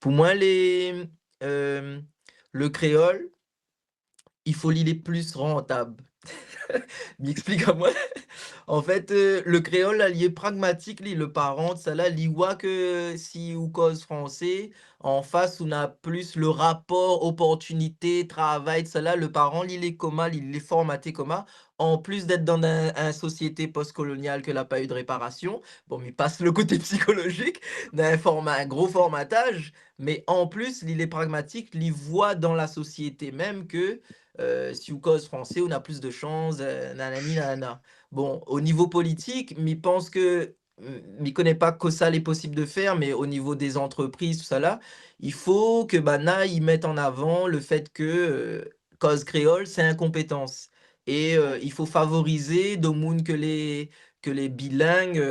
Pour moi, hem, le créole, il faut l'il est plus rentable. M'explique à moi. En fait, le créole là, il est pragmatique li, le parent ça là, li voit que si ou cause français, en face on a plus le rapport opportunité, travail, ça là, le parent il est comment, il est formaté comment. En plus d'être dans un société postcoloniale que n'a pas eu de réparation, bon, il passe le côté psychologique un gros formatage, mais en plus, il est pragmatique, il voit dans la société même que si ou cause français, on a plus de chances, nanani nanana. Bon, au niveau politique, m'y pense que m'y connais pas que ça l'est possible de faire, mais au niveau des entreprises, tout ça là, il faut que Bana, ils mettent en avant le fait que, cause créole, c'est incompétence et il faut favoriser de moun que les bilingues,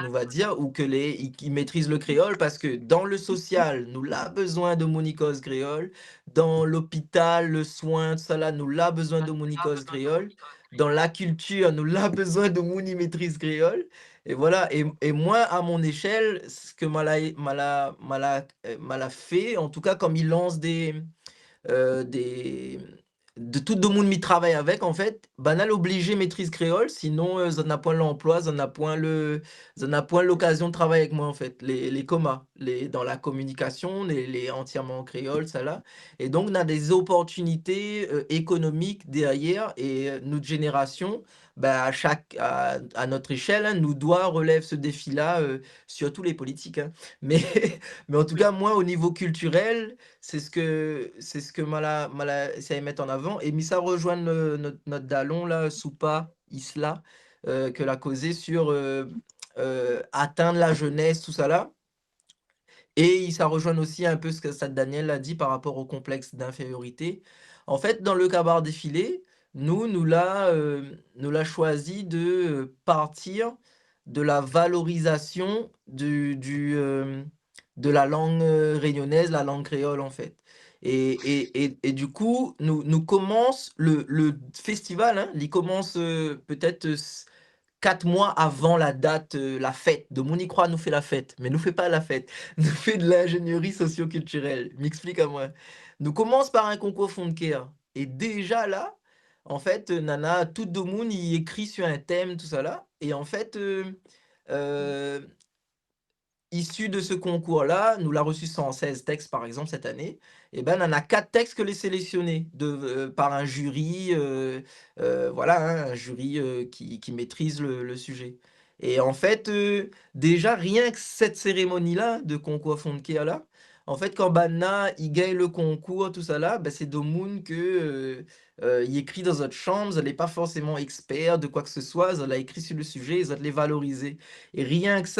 nous va dire, ou que les qui maîtrisent le créole parce que dans le social, nous l'a besoin de moun cause créole, dans l'hôpital, le soin, tout ça là, nous l'a besoin de moun cause créole, dans la culture, nous l'a besoin de moun maîtrise créole et voilà et moi, à mon échelle, ce que m'a fait, en tout cas, comme il lance des de tout le monde m'y travaille avec en fait, banal obligé maîtrise créole, sinon ça n'a point l'emploi, ça n'a point l'occasion de travailler avec moi en fait. Les comas, les dans la communication, les entièrement en créole, ça là. Et donc on a des opportunités économiques derrière et notre génération, bah, à notre échelle, hein, nous doit relève ce défi-là, surtout les politiques, hein. Mais, mais en tout Oui. cas, moi, au niveau culturel, c'est ce que mala essaie de mettre en avant et mis ça rejoindre notre Dallon là, Soupa Isla, que l'a causé sur, atteindre la jeunesse, tout ça là et ça rejoint aussi un peu ce que Sad Daniel a dit par rapport au complexe d'infériorité. En fait, dans le Kabar défilé, nous l'a choisi de, partir de la valorisation de la langue, réunionnaise, la langue créole, en fait. Et du coup, nous commence le festival, hein, il commence, peut-être, 4 mois avant la date, la fête. De mon y croit nous fait la fête, mais nous fait pas la fête. Nous fait de l'ingénierie socio-culturelle. M'explique à moi. Nous commence par un concours Fonker et déjà là, en fait, nana, tout le monde y écrit sur un thème, tout ça là et en fait, heu issu de ce concours-là, nous l'a reçu 116 textes, par exemple, cette année et ben, on en a 4 textes que les sélectionnés par un jury, voilà, hein, un jury, qui maîtrise le sujet et en fait, déjà, rien que cette cérémonie-là, de concours Fonkia là, en fait, quand Banna, il gagne le concours, tout ça là, bah, c'est de monde que, il écrit dans votre chambre, vous n'est pas forcément expert de quoi que ce soit, vous l'a écrit sur le sujet, vous allez les valoriser et rien que ça